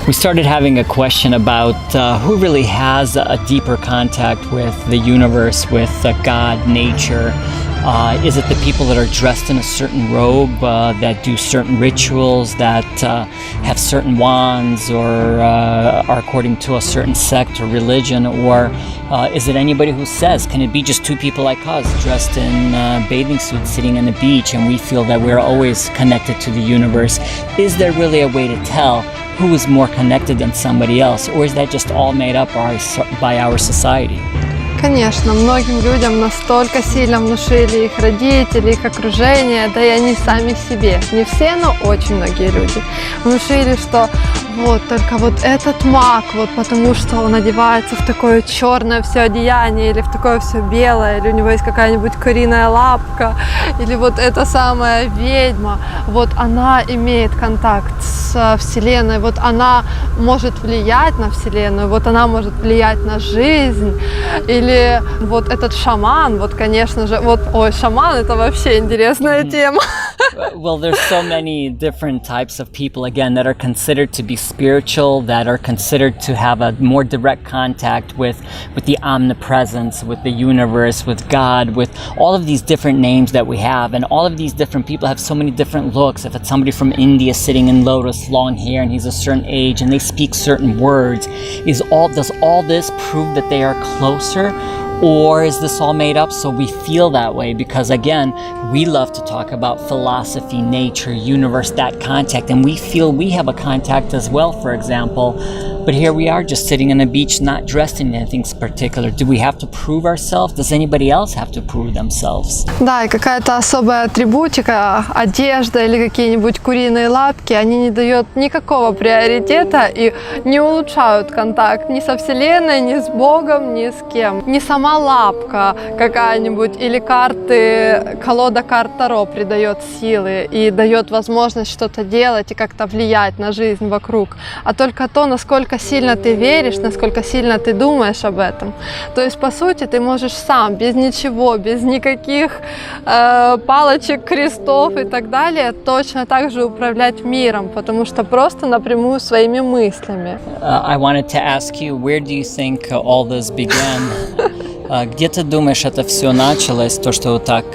We started having a question about who really has a deeper contact with the universe, with God, nature. Is it the people that are dressed in a certain robe, that do certain rituals, that have certain wands, or are according to a certain sect or religion? Or is it anybody who says, can it be just two people like us, dressed in bathing suits, sitting on the beach, and we feel that we're always connected to the universe? Is there really a way to tell who is more connected than somebody else, or is that just all made up by our society? Конечно, многим людям настолько сильно внушили их родители, их окружение, да и они сами себе. Не все, но очень многие люди внушили, что вот только вот этот маг, вот потому что он одевается в такое черное все одеяние, или в такое все белое, или у него есть какая-нибудь куриная лапка, или вот эта самая ведьма, вот она имеет контакт с Вселенной, вот она может влиять на Вселенную, вот она может влиять на жизнь, или вот этот шаман, вот конечно же, вот, ой, шаман это вообще интересная тема. Well, there's so many different types of people, again, that are considered to be spiritual, that are considered to have a more direct contact with the omnipresence, with the universe, with God, with all of these different names that we have. And all of these different people have so many different looks. If it's somebody from India sitting in lotus, long hair, and he's a certain age, and they speak certain words, does all this prove that they are closer? Or is this all made up so we feel that way? Because again, we love to talk about philosophy, nature, universe, that contact, and we feel we have a contact as well, for example. But here we are just sitting on a beach, not dressed in anything particular. Do we have to prove ourselves? Does anybody else have to prove themselves? Да, и какая-то особая атрибутика, одежда или какие-нибудь куриные лапки, они не дают никакого приоритета и не улучшают контакт ни со Вселенной, ни с Богом, ни с кем. Не сама лапка какая-нибудь или колода карт Таро придает силы и дает возможность что-то делать и как-то влиять на жизнь вокруг, а только то, насколько сильно ты веришь, насколько сильно ты думаешь об этом. То есть, по сути, ты можешь сам, без ничего, без никаких палочек, крестов и так далее, точно так же управлять миром, потому что просто напрямую своими мыслями. I wanted to ask you, where do you think all this began? Где ты думаешь, это все началось, то, что вот так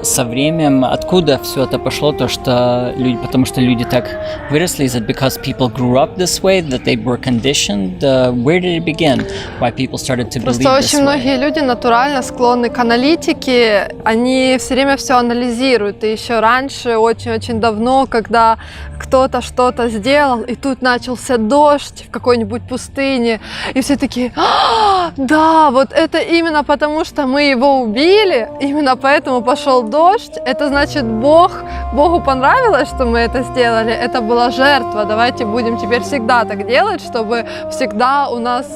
со временем, откуда все это пошло, то, что люди, потому что люди так выросли? Is it because people grew up this way, that they were conditioned? Where did it begin? Why people started to believe this way? Просто очень многие люди натурально склонны к аналитике, они все время все анализируют, и еще раньше, очень-очень давно, когда кто-то что-то сделал, и тут начался дождь в какой-нибудь пустыне, и все такие, да, вот это именно потому, что мы его убили, именно поэтому пошел дождь, это значит Богу понравилось, что мы это сделали, это была жертва, давайте будем теперь всегда так делать, чтобы всегда у нас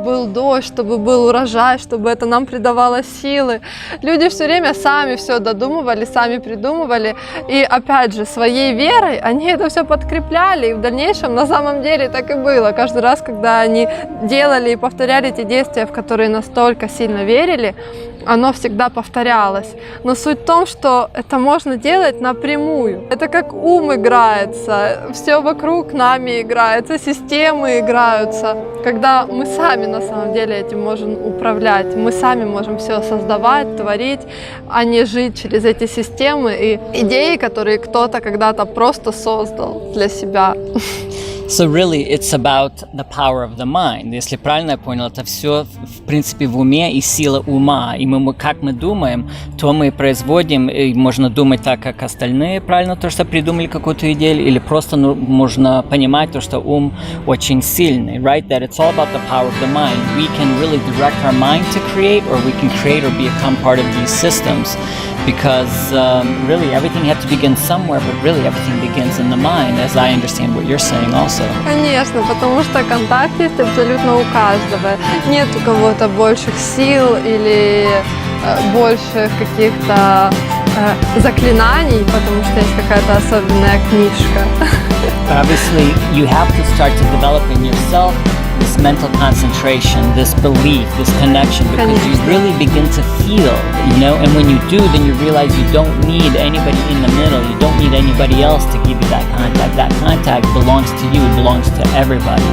был дождь, чтобы был урожай, чтобы это нам придавало силы. Люди все время сами все додумывали, сами придумывали, и опять же, своей верой они это все подкрепляли, и в дальнейшем на самом деле так и было. Каждый раз, когда они делали и повторяли те действия, в которые настолько сильно верили, оно всегда повторялось. Но суть в том, что это можно делать напрямую. Это как ум играется, все вокруг нами играется, системы играются. Когда мы сами на самом деле этим можем управлять, мы сами можем все создавать, творить, а не жить через эти системы и идеи, которые кто-то когда-то просто создал для себя. So really, it's about the power of the mind. Если правильно я понял, это все, в принципе, в уме и сила ума. И как мы думаем, то мы производим, и можно думать так, как остальные, правильно, то, что придумали какую-то идею, или просто можно понимать то, что ум очень сильный, right? That it's all about the power of the mind. We can really direct our mind to create, or we can create or become part of these systems. Because really everything had to begin somewhere, but really everything begins in the mind, as I understand what you're saying also. Конечно, потому что контакт есть абсолютно у каждого. Нет у кого-то больших сил или больших каких-то заклинаний, потому что есть какая-то особенная книжка. But obviously you have to start to develop in yourself this mental concentration, this belief, this connection, because you really begin to feel, and when you do, then you realize you don't need anybody in the middle, you don't need any anybody else to give you that contact. That contact belongs to you, it belongs to everybody.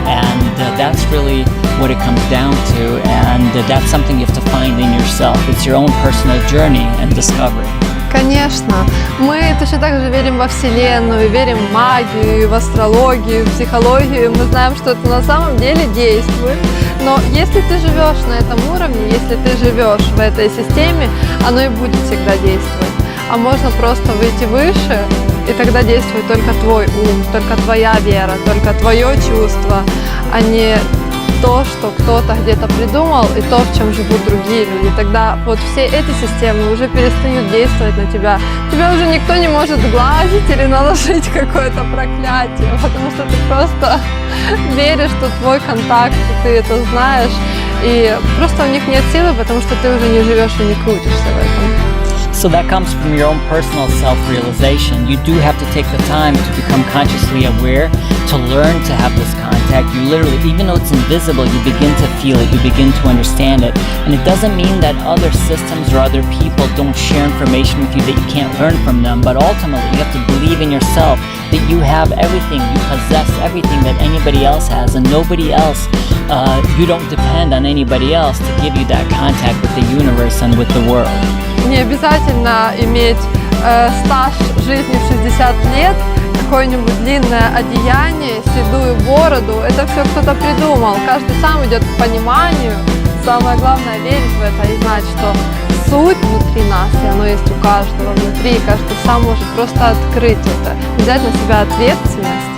And that's really what it comes down to, and that's something you have to find in yourself. It's your own personal journey and discovery. Конечно, мы точно так же верим во Вселенную, верим в магию, в астрологию, в психологию. Мы знаем, что это на самом деле действует. Но если ты живешь на этом уровне, если ты живешь в этой системе, оно и будет всегда действовать. А можно просто выйти выше, и тогда действует только твой ум, только твоя вера, только твое чувство, а не то, что кто-то где-то придумал, и то, в чем живут другие люди. Тогда вот все эти системы уже перестают действовать на тебя. Тебя уже никто не может сглазить или наложить какое-то проклятие, потому что ты просто веришь, что твой контакт, и ты это знаешь, и просто у них нет силы, потому что ты уже не живешь и не крутишься в этом. So that comes from your own personal self-realization. You do have to take the time to become consciously aware, to learn to have this contact. You literally, even though it's invisible, you begin to feel it, you begin to understand it. And it doesn't mean that other systems or other people don't share information with you that you can't learn from them, but ultimately you have to believe in yourself that you have everything, you possess everything that anybody else has, and nobody else, you don't depend on anybody else to give you that contact with the universe and with the world. Не обязательно иметь стаж жизни в 60 лет, какое-нибудь длинное одеяние, седую бороду. Это все кто-то придумал. Каждый сам идет к пониманию. Самое главное верить в это и знать, что суть внутри нас, и оно есть у каждого внутри, и каждый сам может просто открыть это, взять на себя ответственность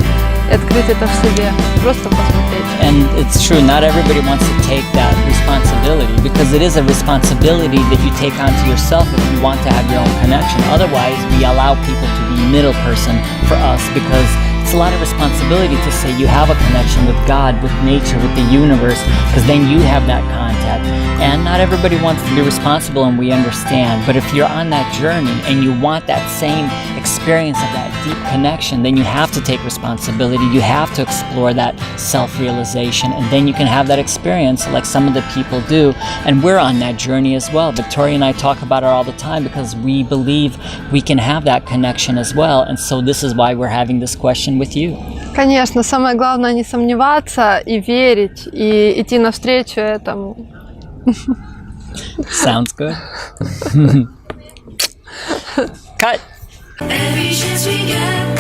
и открыть это в себе, просто посмотреть. And it's true, not everybody wants to take that responsibility, because it is a responsibility that you take onto yourself if you want to have your own connection. Otherwise, we allow people to be middle person for us, because it's a lot of responsibility to say you have a connection with God, with nature, with the universe, because then you have that contact. And not everybody wants to be responsible, and we understand. But if you're on that journey and you want that same experience of that deep connection, then you have to take responsibility. You have to explore that self-realization, and then you can have that experience like some of the people do. And we're on that journey as well. Victoria and I talk about it all the time because we believe we can have that connection as well. And so this is why we're having this question with you. Конечно, самое главное не сомневаться и верить, и идти навстречу этому. Sounds good. Cut. Every chance we get